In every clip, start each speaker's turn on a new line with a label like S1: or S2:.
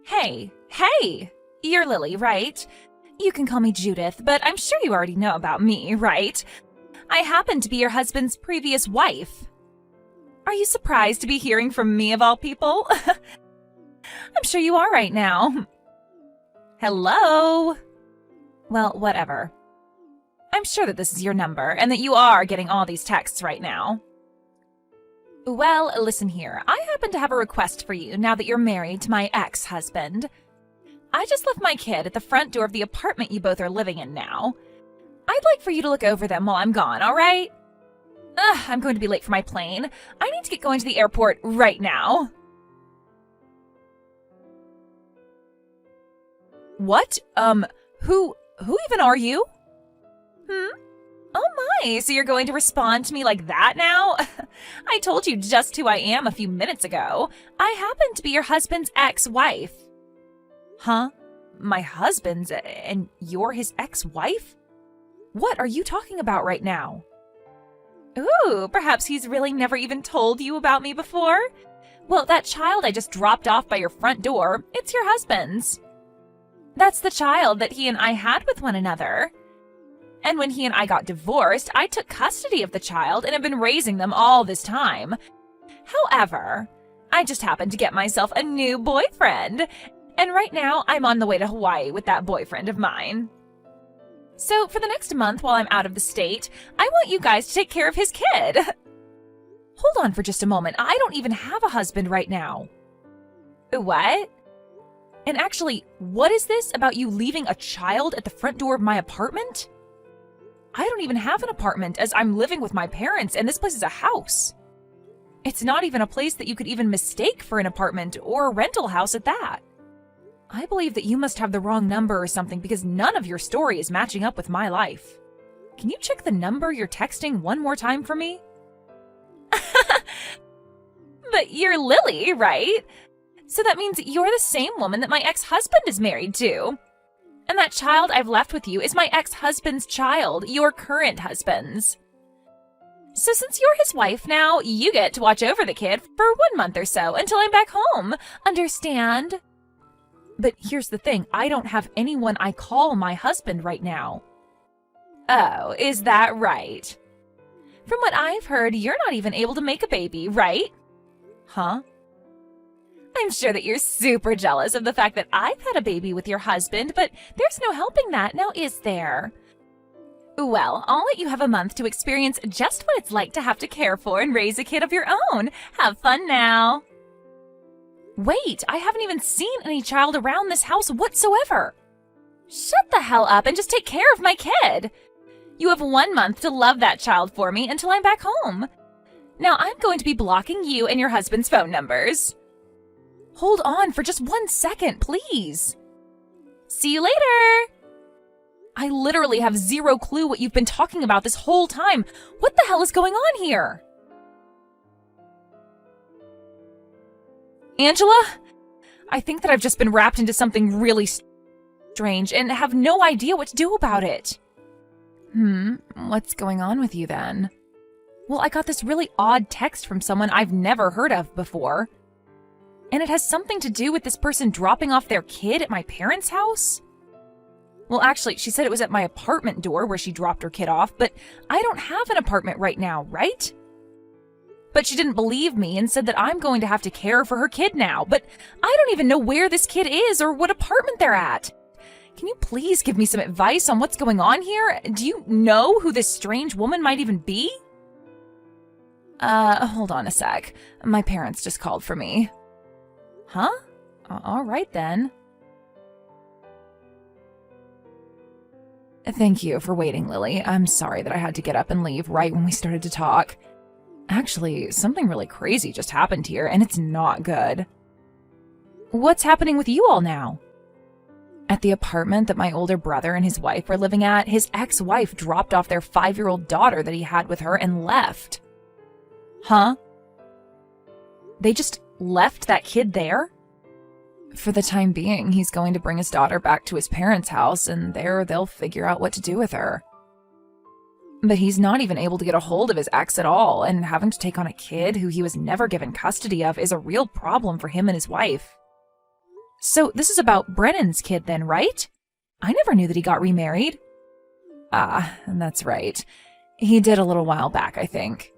S1: Hey! You're Lily, right? You can call me Judith, but I'm sure you already know about me, right? I happen to be your husband's previous wife. Are you surprised to be hearing from me of all people? I'm sure you are right now. Hello? Well, whatever. I'm sure that this is your number and that you are getting all these texts right now. Well, listen here. I happen to have a request for you now that you're married to my ex-husband. I just left my kid at the front door of the apartment you both are living in now. I'd like for you to look over them while I'm gone, all right? I'm going to be late for my plane. I need to get going to the airport right now. What? Who even are you? Oh my, so you're going to respond to me like that now? I told you just who I am a few minutes ago. I happen to be your husband's ex-wife. Huh? My husband's, and you're his ex-wife? What are you talking about right now? Ooh, perhaps he's really never even told you about me before? Well, that child I just dropped off by your front door, it's your husband's. That's the child that he and I had with one another. And when he and I got divorced, I took custody of the child and have been raising them all this time. However, I just happened to get myself a new boyfriend, and right now I'm on the way to Hawaii with that boyfriend of mine. So for the next month while I'm out of the state, I want you guys to take care of his kid. Hold on for just a moment. I don't even have a husband right now. What? And actually, what is this about you leaving a child at the front door of my apartment? I don't even have an apartment as I'm living with my parents and this place is a house. It's not even a place that you could even mistake for an apartment or a rental house at that. I believe that you must have the wrong number or something because none of your story is matching up with my life. Can you check the number you're texting one more time for me? But you're Lily, right? So that means you're the same woman that my ex-husband is married to. And that child I've left with you is my ex-husband's child, your current husband's. So since you're his wife now, you get to watch over the kid for 1 month or so until I'm back home. Understand? But here's the thing, I don't have anyone I call my husband right now. Oh, is that right? From what I've heard, you're not even able to make a baby, right? Huh? I'm sure that you're super jealous of the fact that I've had a baby with your husband, but there's no helping that, now is there? Well, I'll let you have a month to experience just what it's like to have to care for and raise a kid of your own. Have fun now. Wait, I haven't even seen any child around this house whatsoever. Shut the hell up and just take care of my kid. You have 1 month to love that child for me until I'm back home. Now I'm going to be blocking you and your husband's phone numbers. Hold on for just 1 second, please. See you later. I literally have zero clue what you've been talking about this whole time. What the hell is going on here? Angela? I think that I've just been wrapped into something really strange and have no idea what to do about it. What's going on with you then? Well, I got this really odd text from someone I've never heard of before. And it has something to do with this person dropping off their kid at my parents' house? Well, actually, she said it was at my apartment door where she dropped her kid off, but I don't have an apartment right now, right? But she didn't believe me and said that I'm going to have to care for her kid now, but I don't even know where this kid is or what apartment they're at. Can you please give me some advice on what's going on here? Do you know who this strange woman might even be? Hold on a sec. My parents just called for me. Huh? All right then. Thank you for waiting, Lily. I'm sorry that I had to get up and leave right when we started to talk. Actually, something really crazy just happened here, and it's not good. What's happening with you all now? At the apartment that my older brother and his wife were living at, his ex-wife dropped off their 5-year-old daughter that he had with her and left. Huh? They just left that kid there? For the time being, he's going to bring his daughter back to his parents' house, and there they'll figure out what to do with her. But he's not even able to get a hold of his ex at all, and having to take on a kid who he was never given custody of is a real problem for him and his wife. So this is about Brennan's kid then, right? I never knew that he got remarried. Ah, that's right. He did a little while back, I think.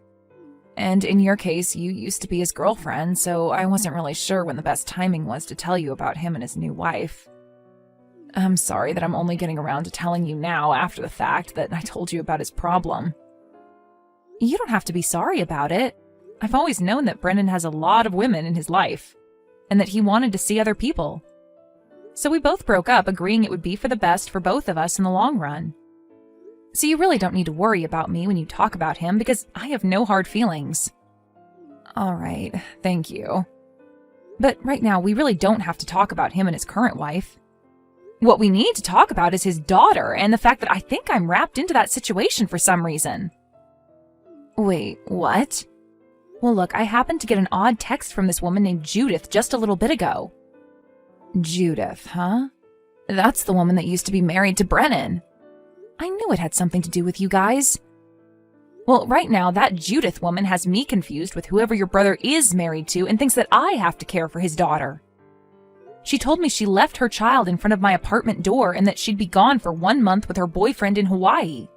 S1: And in your case, you used to be his girlfriend, so I wasn't really sure when the best timing was to tell you about him and his new wife. I'm sorry that I'm only getting around to telling you now after the fact that I told you about his problem. You don't have to be sorry about it. I've always known that Brennan has a lot of women in his life, and that he wanted to see other people. So we both broke up, agreeing it would be for the best for both of us in the long run. So you really don't need to worry about me when you talk about him, because I have no hard feelings. All right, thank you. But right now, we really don't have to talk about him and his current wife. What we need to talk about is his daughter and the fact that I think I'm wrapped into that situation for some reason. Wait, what? Well, look, I happened to get an odd text from this woman named Judith just a little bit ago. Judith, huh? That's the woman that used to be married to Brennan. I knew it had something to do with you guys. Well, right now, that Judith woman has me confused with whoever your brother is married to and thinks that I have to care for his daughter. She told me she left her child in front of my apartment door and that she'd be gone for 1 month with her boyfriend in Hawaii.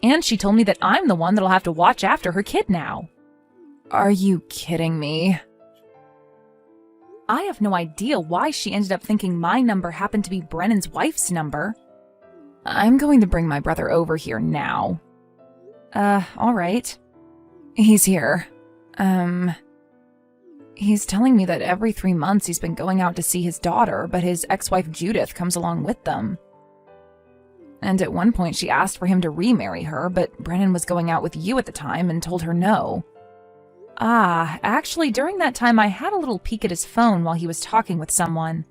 S1: And she told me that I'm the one that'll have to watch after her kid now. Are you kidding me? I have no idea why she ended up thinking my number happened to be Brennan's wife's number. I'm going to bring my brother over here now. All right. He's here. He's telling me that every 3 months he's been going out to see his daughter, but his ex-wife Judith comes along with them. And at one point she asked for him to remarry her, but Brennan was going out with you at the time and told her no. Ah, actually, during that time I had a little peek at his phone while he was talking with someone.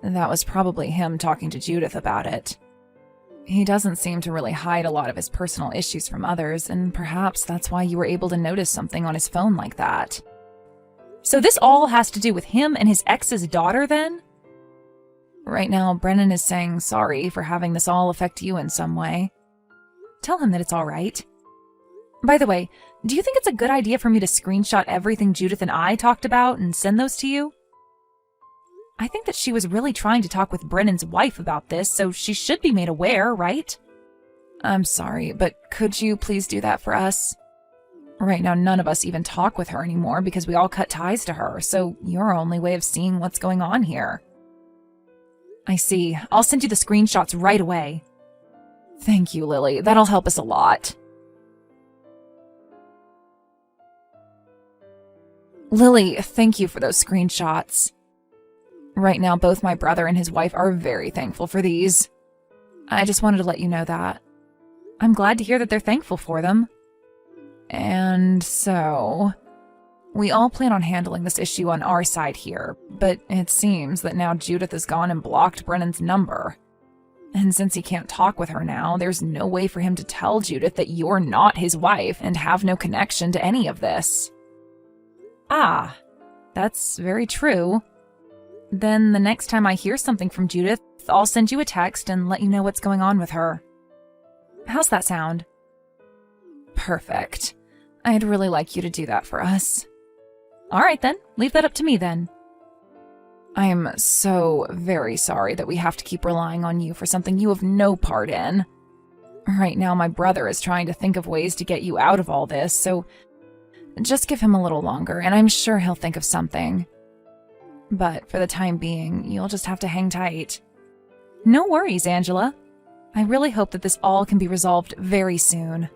S1: That was probably him talking to Judith about it. He doesn't seem to really hide a lot of his personal issues from others, and perhaps that's why you were able to notice something on his phone like that. So this all has to do with him and his ex's daughter, then? Right now, Brennan is saying sorry for having this all affect you in some way. Tell him that it's all right. By the way, do you think it's a good idea for me to screenshot everything Judith and I talked about and send those to you? I think that she was really trying to talk with Brennan's wife about this, so she should be made aware, right? I'm sorry, but could you please do that for us? Right now, none of us even talk with her anymore because we all cut ties to her, so you're our only way of seeing what's going on here. I see. I'll send you the screenshots right away. Thank you, Lily. That'll help us a lot. Lily, thank you for those screenshots. Right now, both my brother and his wife are very thankful for these. I just wanted to let you know that. I'm glad to hear that they're thankful for them. And so, we all plan on handling this issue on our side here, but it seems that now Judith has gone and blocked Brennan's number. And since he can't talk with her now, there's no way for him to tell Judith that you're not his wife and have no connection to any of this. Ah, that's very true. Then the next time I hear something from Judith, I'll send you a text and let you know what's going on with her. How's that sound? Perfect. I'd really like you to do that for us. All right then, leave that up to me then. I am so very sorry that we have to keep relying on you for something you have no part in. Right now my brother is trying to think of ways to get you out of all this, so just give him a little longer and I'm sure he'll think of something. But for the time being, you'll just have to hang tight. No worries, Angela. I really hope that this all can be resolved very soon.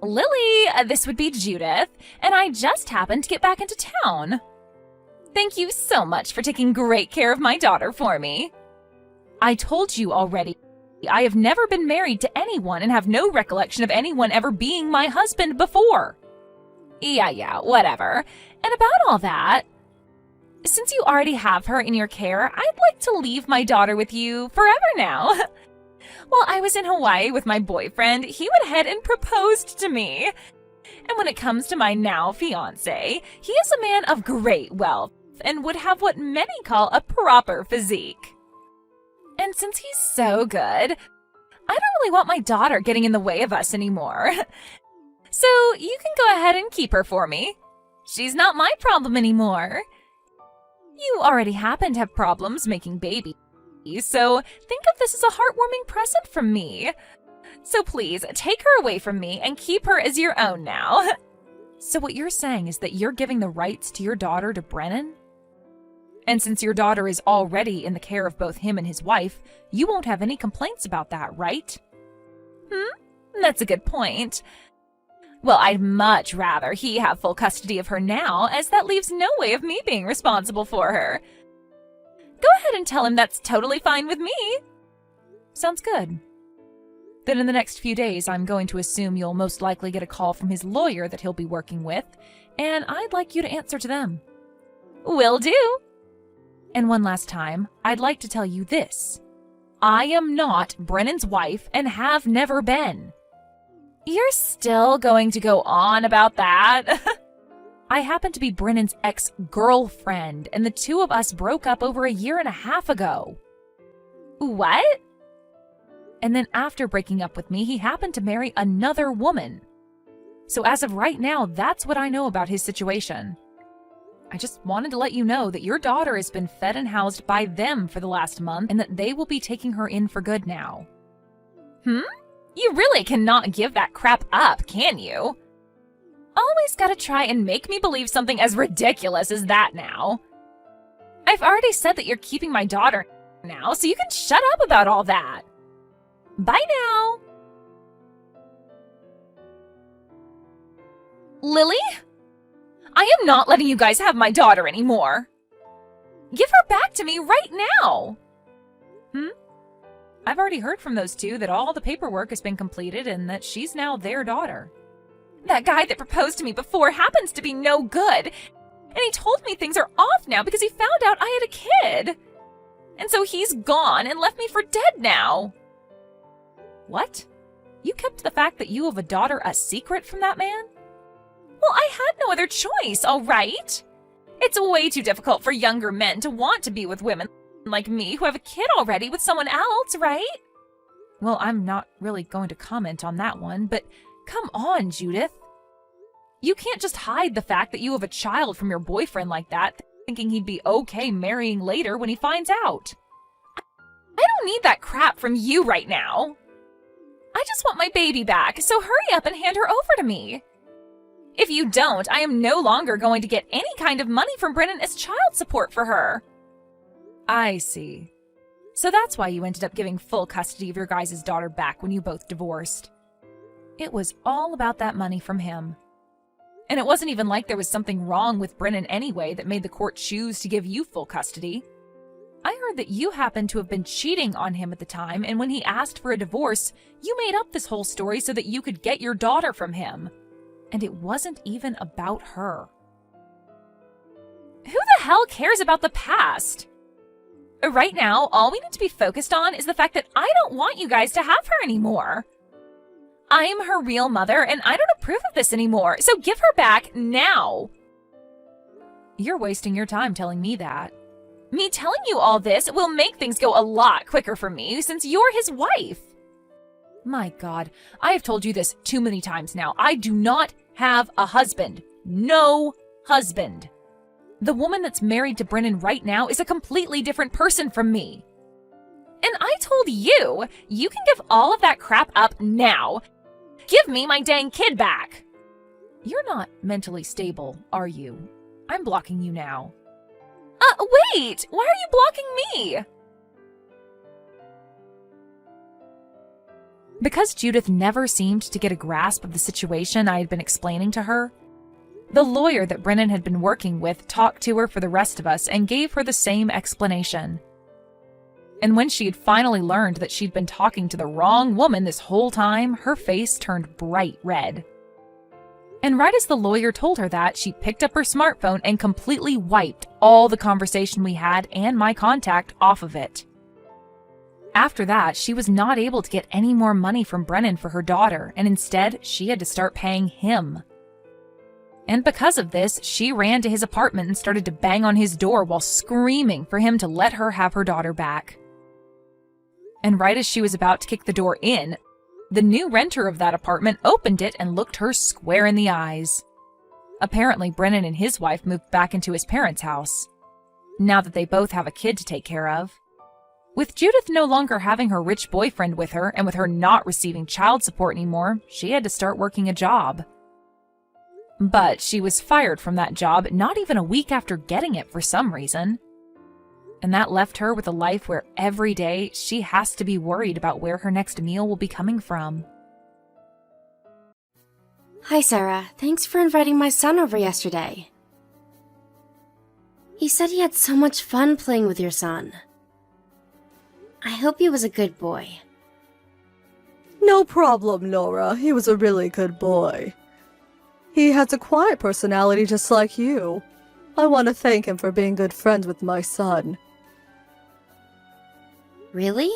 S1: Lily, this would be Judith, and I just happened to get back into town. Thank you so much for taking great care of my daughter for me. I told you already, I have never been married to anyone and have no recollection of anyone ever being my husband before. Yeah, whatever. And about all that, since you already have her in your care, I'd like to leave my daughter with you forever now. While I was in Hawaii with my boyfriend, he went ahead and proposed to me. And when it comes to my now fiancé, he is a man of great wealth and would have what many call a proper physique. And since he's so good, I don't really want my daughter getting in the way of us anymore. So you can go ahead and keep her for me. She's not my problem anymore. You already happen to have problems making babies, so think of this as a heartwarming present from me. So please, take her away from me and keep her as your own now. So what you're saying is that you're giving the rights to your daughter to Brennan? And since your daughter is already in the care of both him and his wife, you won't have any complaints about that, right? That's a good point. Well, I'd much rather he have full custody of her now, as that leaves no way of me being responsible for her. Go ahead and tell him that's totally fine with me. Sounds good. Then in the next few days, I'm going to assume you'll most likely get a call from his lawyer that he'll be working with, and I'd like you to answer to them. Will do. And one last time, I'd like to tell you this. I am not Brennan's wife and have never been. You're still going to go on about that? I happen to be Brennan's ex-girlfriend, and the two of us broke up over a year and a half ago. What? And then after breaking up with me, he happened to marry another woman. So as of right now, that's what I know about his situation. I just wanted to let you know that your daughter has been fed and housed by them for the last month, and that they will be taking her in for good now. You really cannot give that crap up, can you? Always gotta try and make me believe something as ridiculous as that now. I've already said that you're keeping my daughter now, so you can shut up about all that. Bye now. Lily? I am not letting you guys have my daughter anymore. Give her back to me right now. I've already heard from those two that all the paperwork has been completed and that she's now their daughter. That guy that proposed to me before happens to be no good. And he told me things are off now because he found out I had a kid. And so he's gone and left me for dead now. What? You kept the fact that you have a daughter a secret from that man? Well, I had no other choice, all right? It's way too difficult for younger men to want to be with women like me who have a kid already with someone else, right? Well, I'm not really going to comment on that one, but come on, Judith. You can't just hide the fact that you have a child from your boyfriend like that, thinking he'd be okay marrying later when he finds out. I don't need that crap from you right now. I just want my baby back, so hurry up and hand her over to me. If you don't, I am no longer going to get any kind of money from Brennan as child support for her. I see. So that's why you ended up giving full custody of your guys' daughter back when you both divorced. It was all about that money from him. And it wasn't even like there was something wrong with Brennan anyway that made the court choose to give you full custody. I heard that you happened to have been cheating on him at the time, and when he asked for a divorce, you made up this whole story so that you could get your daughter from him. And it wasn't even about her. Who the hell cares about the past? Right now, all we need to be focused on is the fact that I don't want you guys to have her anymore. I'm her real mother, and I don't approve of this anymore, so give her back now. You're wasting your time telling me that. Me telling you all this will make things go a lot quicker for me since you're his wife. My God, I have told you this too many times now. I do not have a husband. No husband. The woman that's married to Brennan right now is a completely different person from me. And I told you, you can give all of that crap up now. Give me my dang kid back. You're not mentally stable, are you? I'm blocking you now. Wait! Why are you blocking me? Because Judith never seemed to get a grasp of the situation I had been explaining to her, the lawyer that Brennan had been working with talked to her for the rest of us and gave her the same explanation. And when she had finally learned that she'd been talking to the wrong woman this whole time, her face turned bright red. And right as the lawyer told her that, she picked up her smartphone and completely wiped all the conversation we had and my contact off of it. After that, she was not able to get any more money from Brennan for her daughter, and instead, she had to start paying him. And because of this, she ran to his apartment and started to bang on his door while screaming for him to let her have her daughter back. And right as she was about to kick the door in, the new renter of that apartment opened it and looked her square in the eyes. Apparently, Brennan and his wife moved back into his parents' house, now that they both have a kid to take care of. With Judith no longer having her rich boyfriend with her, and with her not receiving child support anymore, she had to start working a job. But she was fired from that job not even a week after getting it for some reason. And that left her with a life where every day she has to be worried about where her next meal will be coming from.
S2: Hi, Sarah. Thanks for inviting my son over yesterday. He said he had so much fun playing with your son. I hope he was a good boy.
S3: No problem, Nora. He was a really good boy. He has a quiet personality just like you. I want to thank him for being good friends with my son.
S2: Really?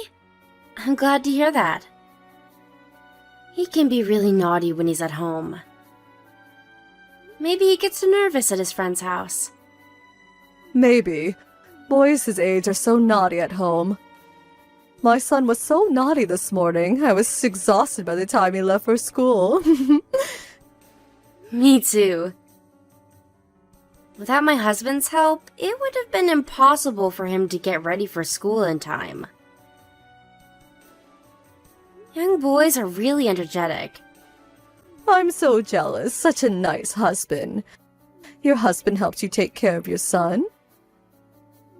S2: I'm glad to hear that. He can be really naughty when he's at home. Maybe he gets nervous at his friend's house.
S3: Maybe. Boys his age are so naughty at home. My son was so naughty this morning, I was exhausted by the time he left for school.
S2: Me too. Without my husband's help, it would have been impossible for him to get ready for school in time. Young boys are really energetic.
S3: I'm so jealous. Such a nice husband. Your husband helps you take care of your son?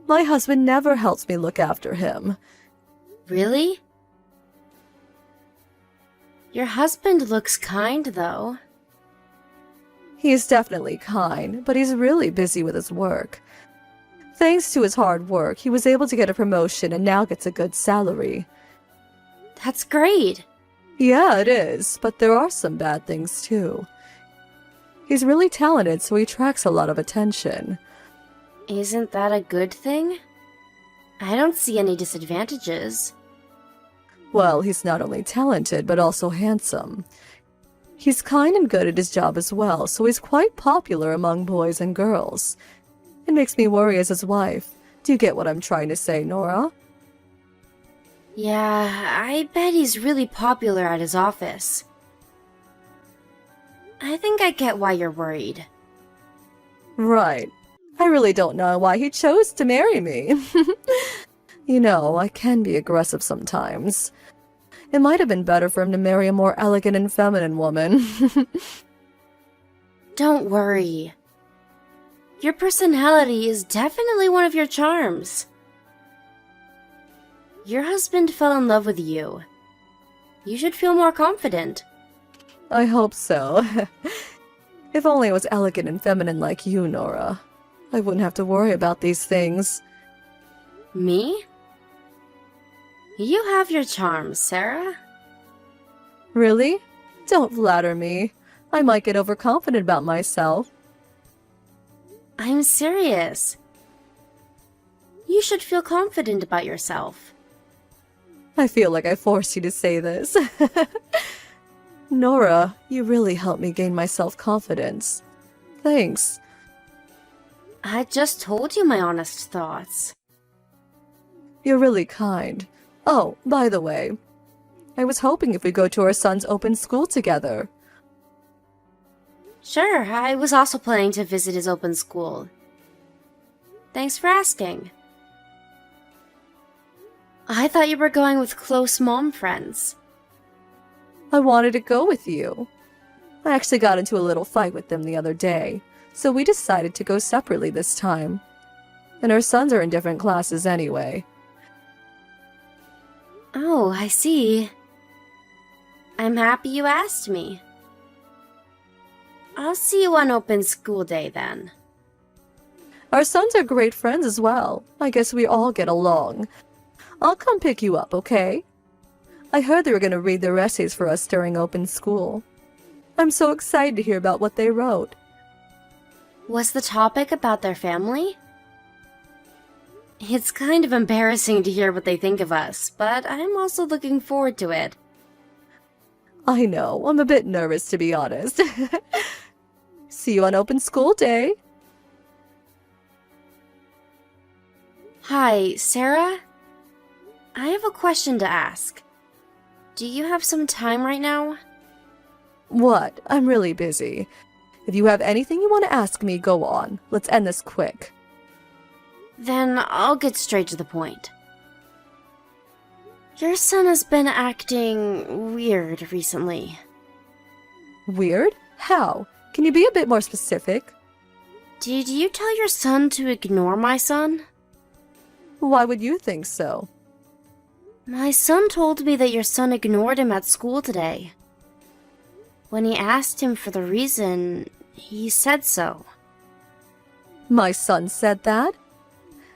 S3: My husband never helps me look after him.
S2: Really? Your husband looks kind, though.
S3: He is definitely kind, but he's really busy with his work. Thanks to his hard work, he was able to get a promotion and now gets a good salary.
S2: That's great.
S3: Yeah, it is, but there are some bad things too. He's really talented, so he attracts a lot of attention.
S2: Isn't that a good thing? I don't see any disadvantages.
S3: Well, he's not only talented, but also handsome. He's kind and good at his job as well, so he's quite popular among boys and girls. It makes me worry as his wife. Do you get what I'm trying to say, Nora?
S2: Yeah, I bet he's really popular at his office. I think I get why you're worried.
S3: Right. I really don't know why he chose to marry me. You know, I can be aggressive sometimes. It might have been better for him to marry a more elegant and feminine woman.
S2: Don't worry. Your personality is definitely one of your charms. Your husband fell in love with you. You should feel more confident.
S3: I hope so. If only I was elegant and feminine like you, Nora. I wouldn't have to worry about these things.
S2: Me? You have your charms, Sarah.
S3: Really? Don't flatter me. I might get overconfident about myself.
S2: I'm serious. You should feel confident about yourself.
S3: I feel like I forced you to say this. Nora, you really helped me gain my self-confidence. Thanks.
S2: I just told you my honest thoughts.
S3: You're really kind. Oh, by the way, I was hoping if we go to our son's open school together.
S2: Sure, I was also planning to visit his open school. Thanks for asking. I thought you were going with close mom friends.
S3: I wanted to go with you. I actually got into a little fight with them the other day, so we decided to go separately this time. And our sons are in different classes anyway.
S2: Oh, I see. I'm happy you asked me. I'll see you on open school day then.
S3: Our sons are great friends as well. I guess we all get along. I'll come pick you up, okay? I heard they were going to read their essays for us during open school. I'm so excited to hear about what they wrote.
S2: Was the topic about their family? It's kind of embarrassing to hear what they think of us, but I'm also looking forward to it.
S3: I know, I'm a bit nervous to be honest. See you on open school day.
S2: Hi, Sarah? I have a question to ask. Do you have some time right now?
S3: What? I'm really busy. If you have anything you want to ask me, go on. Let's end this quick.
S2: Then I'll get straight to the point. Your son has been acting weird recently.
S3: Weird? How? Can you be a bit more specific?
S2: Did you tell your son to ignore my son?
S3: Why would you think so?
S2: My son told me that your son ignored him at school today. When he asked him for the reason, he said so.
S3: My son said that?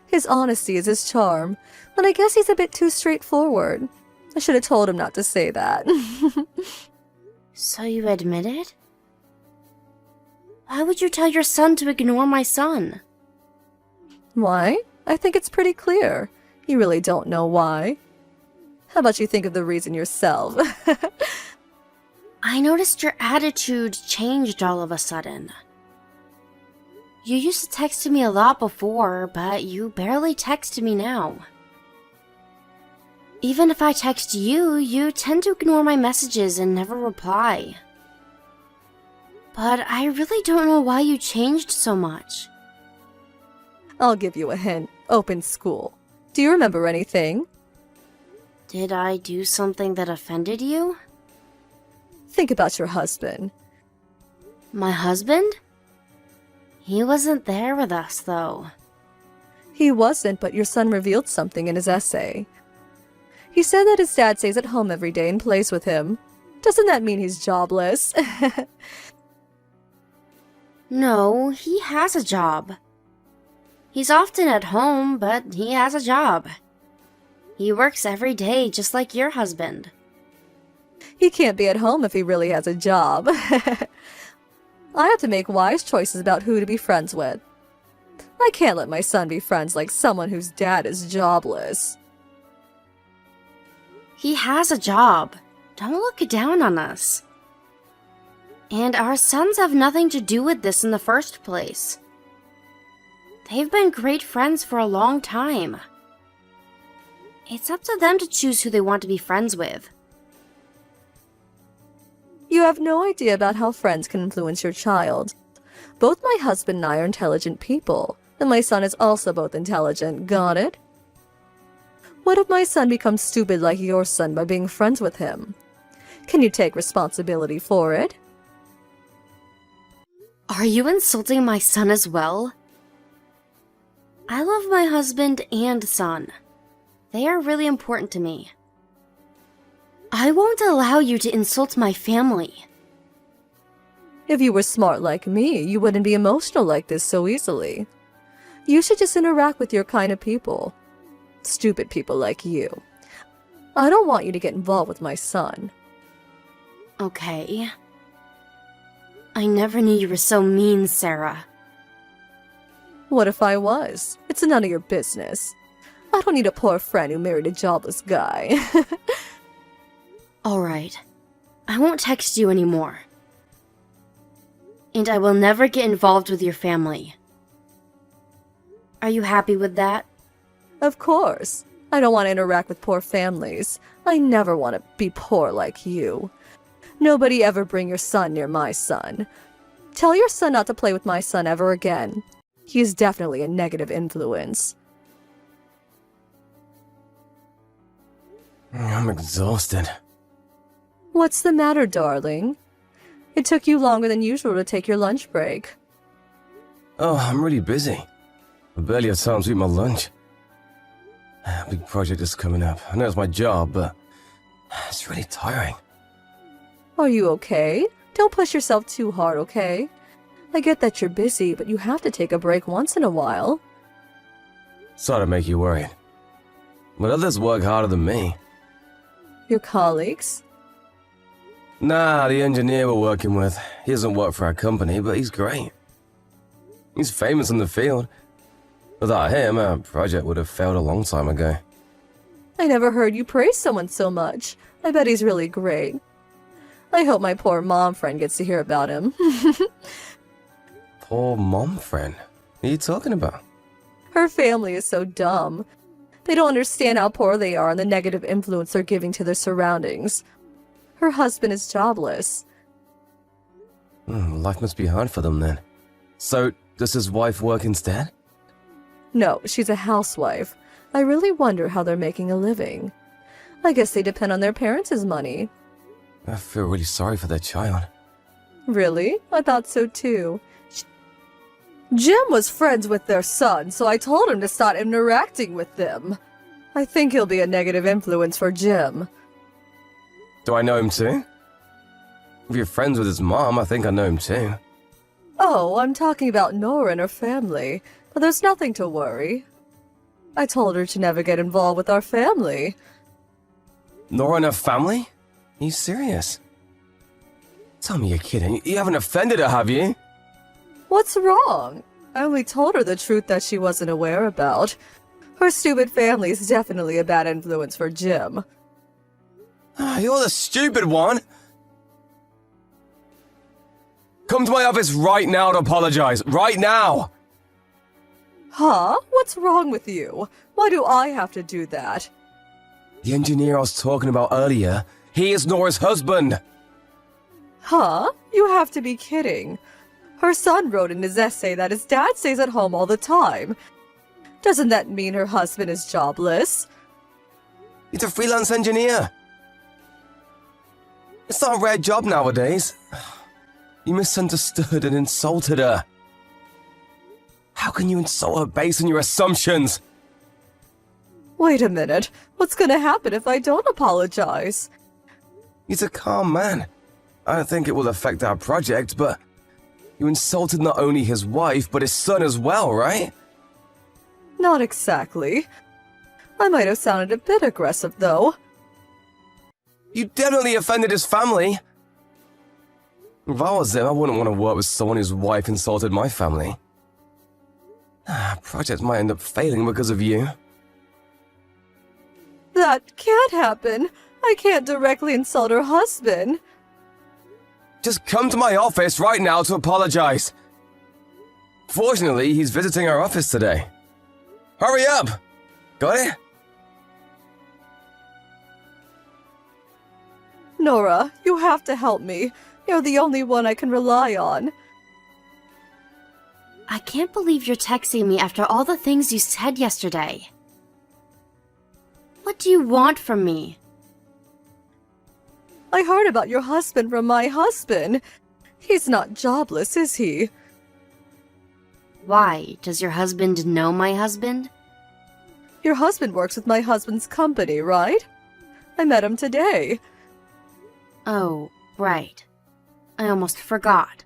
S3: His honesty is his charm, but I guess he's a bit too straightforward. I should have told him not to say that.
S2: So you admit it? Why would you tell your son to ignore my son?
S3: Why? I think it's pretty clear. You really don't know why. How about you think of the reason yourself?
S2: I noticed your attitude changed all of a sudden. You used to text me a lot before, but you barely text me now. Even if I text you, you tend to ignore my messages and never reply. But I really don't know why you changed so much.
S3: I'll give you a hint. Open school. Do you remember anything?
S2: Did I do something that offended you?
S3: Think about your husband.
S2: My husband? He wasn't there with us, though.
S3: He wasn't, but your son revealed something in his essay. He said that his dad stays at home every day and plays with him. Doesn't that mean he's jobless?
S2: No, he has a job. He's often at home, but he has a job. He works every day just like your husband.
S3: He can't be at home if he really has a job. I have to make wise choices about who to be friends with. I can't let my son be friends like someone whose dad is jobless.
S2: He has a job. Don't look down on us. And our sons have nothing to do with this in the first place. They've been great friends for a long time. It's up to them to choose who they want to be friends with.
S3: You have no idea about how friends can influence your child. Both my husband and I are intelligent people, and my son is also both intelligent, got it? What if my son becomes stupid like your son by being friends with him? Can you take responsibility for it?
S2: Are you insulting my son as well? I love my husband and son. They are really important to me. I won't allow you to insult my family.
S3: If you were smart like me, you wouldn't be emotional like this so easily. You should just interact with your kind of people. Stupid people like you. I don't want you to get involved with my son.
S2: Okay. I never knew you were so mean, Sarah.
S3: What if I was? It's none of your business. I don't need a poor friend who married a jobless guy.
S2: Alright. I won't text you anymore. And I will never get involved with your family. Are you happy with that?
S3: Of course. I don't want to interact with poor families. I never want to be poor like you. Nobody ever bring your son near my son. Tell your son not to play with my son ever again. He is definitely a negative influence.
S4: I'm exhausted.
S3: What's the matter, darling? It took you longer than usual to take your lunch break.
S4: Oh, I'm really busy. I barely have time to eat my lunch. A big project is coming up. I know it's my job, but it's really tiring.
S3: Are you okay? Don't push yourself too hard, okay? I get that you're busy, but you have to take a break once in a while.
S4: Sorry to make you worried. But others work harder than me.
S3: Your colleagues?
S4: Nah, the engineer we're working with. He doesn't work for our company, but he's great. He's famous in the field. Without him, our project would have failed a long time ago.
S3: I never heard you praise someone so much. I bet he's really great. I hope my poor mom friend gets to hear about him.
S4: Poor mom friend. What are you talking about?
S3: Her family is so dumb. They don't understand how poor they are and the negative influence they're giving to their surroundings. Her husband is jobless.
S4: Life must be hard for them then. So, does his wife work instead?
S3: No, she's a housewife. I really wonder how they're making a living. I guess they depend on their parents' money.
S4: I feel really sorry for their child.
S3: Really? I thought so too. Jim was friends with their son, so I told him to start interacting with them. I think he'll be a negative influence for Jim.
S4: Do I know him too? If you're friends with his mom, I think I know him too.
S3: Oh, I'm talking about Nora and her family, but there's nothing to worry. I told her to never get involved with our family.
S4: Nora and her family? Are you serious? Tell me you're kidding. You haven't offended her, have you?
S3: What's wrong? I only told her the truth that she wasn't aware about. Her stupid family is definitely a bad influence for Jim.
S4: You're the stupid one! Come to my office right now to apologize. Right now!
S3: Huh? What's wrong with you? Why do I have to do that?
S4: The engineer I was talking about earlier, he is Nora's husband!
S3: Huh? You have to be kidding. Her son wrote in his essay that his dad stays at home all the time. Doesn't that mean her husband is jobless?
S4: He's a freelance engineer. It's not a rare job nowadays. You misunderstood and insulted her. How can you insult her based on your assumptions?
S3: Wait a minute. What's gonna happen if I don't apologize?
S4: He's a calm man. I don't think it will affect our project, but you insulted not only his wife, but his son as well, right?
S3: Not exactly. I might have sounded a bit aggressive, though.
S4: You definitely offended his family. If I was him, I wouldn't want to work with someone whose wife insulted my family. Project might end up failing because of you.
S3: That can't happen. I can't directly insult her husband.
S4: Just come to my office right now to apologize. Fortunately, he's visiting our office today. Hurry up! Got it?
S3: Nora, you have to help me. You're the only one I can rely on.
S2: I can't believe you're texting me after all the things you said yesterday. What do you want from me?
S3: I heard about your husband from my husband. He's not jobless, is he?
S2: Why? Does your husband know my husband?
S3: Your husband works with my husband's company, right? I met him today.
S2: Oh, right. I almost forgot.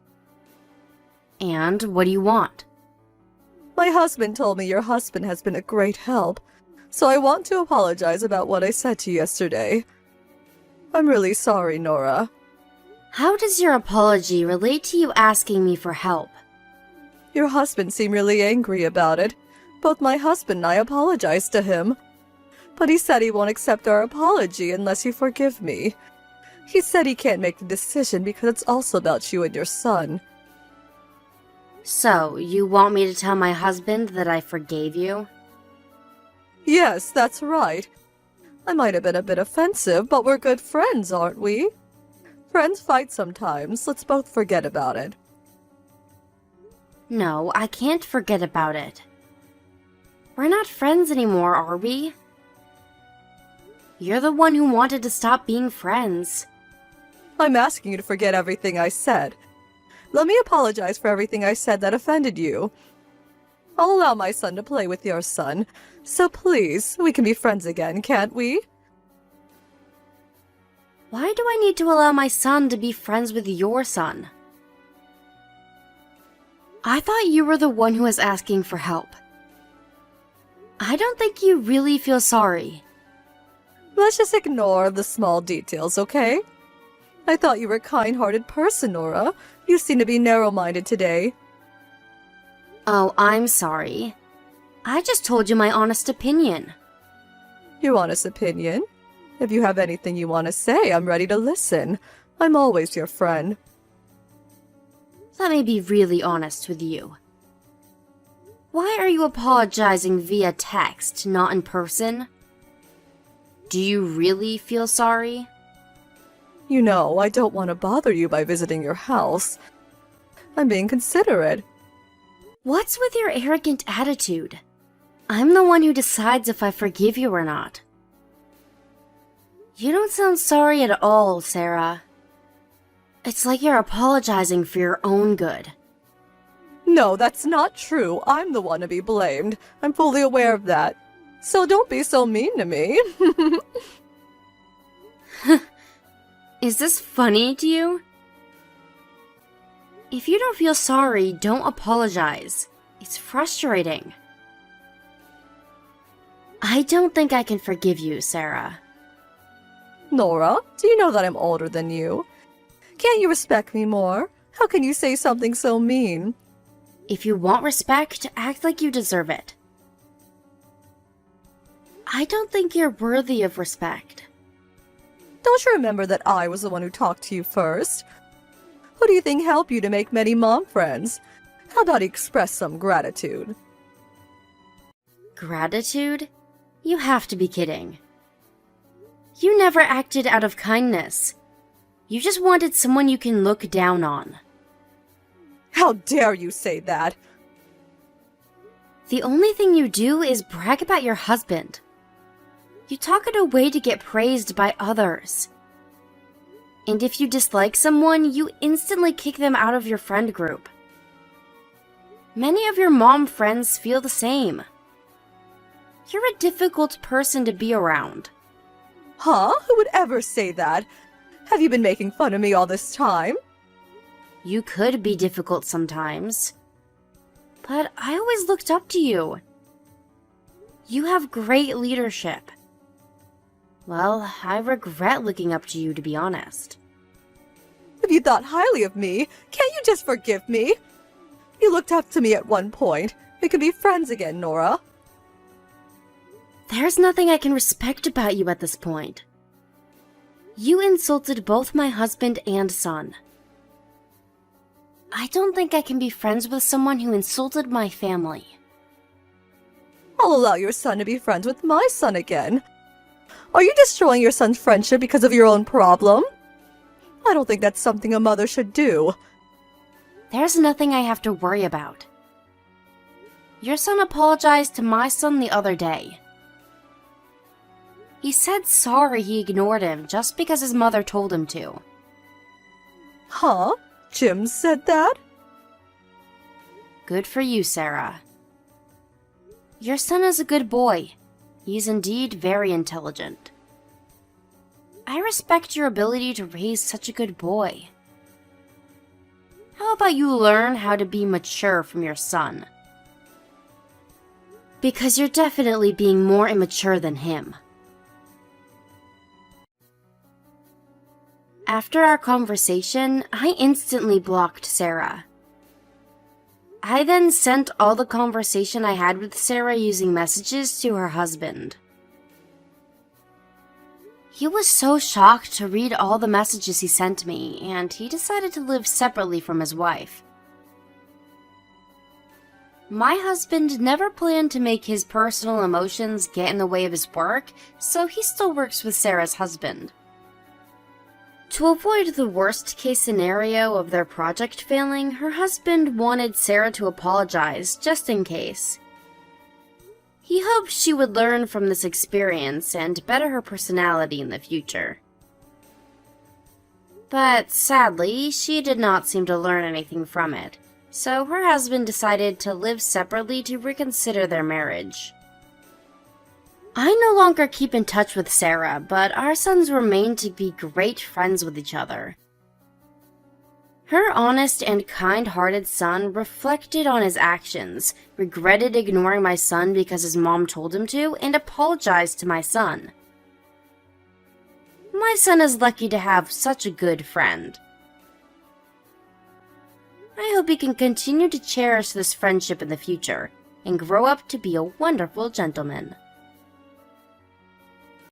S2: And what do you want?
S3: My husband told me your husband has been a great help, so I want to apologize about what I said to you yesterday. I'm really sorry, Nora.
S2: How does your apology relate to you asking me for help?
S3: Your husband seemed really angry about it. Both my husband and I apologized to him. But he said he won't accept our apology unless you forgive me. He said he can't make the decision because it's also about you and your son.
S2: So, you want me to tell my husband that I forgave you?
S3: Yes, that's right. I might have been a bit offensive, but we're good friends, aren't we? Friends fight sometimes. Let's both forget about it.
S2: No, I can't forget about it. We're not friends anymore, are we? You're the one who wanted to stop being friends.
S3: I'm asking you to forget everything I said. Let me apologize for everything I said that offended you. I'll allow my son to play with your son. So please, we can be friends again, can't we?
S2: Why do I need to allow my son to be friends with your son? I thought you were the one who was asking for help. I don't think you really feel sorry.
S3: Let's just ignore the small details, okay? I thought you were a kind-hearted person, Nora. You seem to be narrow-minded today.
S2: Oh, I'm sorry. I just told you my honest opinion.
S3: Your honest opinion? If you have anything you want to say, I'm ready to listen. I'm always your friend.
S2: Let me be really honest with you. Why are you apologizing via text, not in person? Do you really feel sorry?
S3: You know, I don't want to bother you by visiting your house. I'm being considerate.
S2: What's with your arrogant attitude? I'm the one who decides if I forgive you or not. You don't sound sorry at all, Sarah. It's like you're apologizing for your own good.
S3: No, that's not true. I'm the one to be blamed. I'm fully aware of that. So don't be so mean to me.
S2: Is this funny to you? If you don't feel sorry, don't apologize. It's frustrating. I don't think I can forgive you, Sarah.
S3: Nora, do you know that I'm older than you? Can't you respect me more? How can you say something so mean?
S2: If you want respect, act like you deserve it. I don't think you're worthy of respect.
S3: Don't you remember that I was the one who talked to you first? Who do you think helped you to make many mom friends? How about you express some gratitude?
S2: Gratitude? You have to be kidding. You never acted out of kindness. You just wanted someone you can look down on.
S3: How dare you say that?
S2: The only thing you do is brag about your husband. You talk it away to get praised by others. And if you dislike someone, you instantly kick them out of your friend group. Many of your mom friends feel the same. You're a difficult person to be around.
S3: Huh? Who would ever say that? Have you been making fun of me all this time?
S2: You could be difficult sometimes. But I always looked up to you. You have great leadership. Well, I regret looking up to you, to be honest.
S3: If you thought highly of me, can't you just forgive me? You looked up to me at one point. We can be friends again, Nora.
S2: There's nothing I can respect about you at this point. You insulted both my husband and son. I don't think I can be friends with someone who insulted my family.
S3: I'll allow your son to be friends with my son again. Are you destroying your son's friendship because of your own problem? I don't think that's something a mother should do.
S2: There's nothing I have to worry about. Your son apologized to my son the other day. He said sorry he ignored him just because his mother told him to.
S3: Huh? Jim said that?
S2: Good for you, Sarah. Your son is a good boy. He's indeed very intelligent. I respect your ability to raise such a good boy. How about you learn how to be mature from your son? Because you're definitely being more immature than him. After our conversation, I instantly blocked Sarah. I then sent all the conversation I had with Sarah using messages to her husband. He was so shocked to read all the messages he sent me, and he decided to live separately from his wife. My husband never planned to make his personal emotions get in the way of his work, so he still works with Sarah's husband. To avoid the worst-case scenario of their project failing, her husband wanted Sarah to apologize, just in case. He hoped she would learn from this experience and better her personality in the future. But sadly, she did not seem to learn anything from it, so her husband decided to live separately to reconsider their marriage. I no longer keep in touch with Sarah, but our sons remain to be great friends with each other. Her honest and kind-hearted son reflected on his actions, regretted ignoring my son because his mom told him to, and apologized to my son. My son is lucky to have such a good friend. I hope he can continue to cherish this friendship in the future, and grow up to be a wonderful gentleman.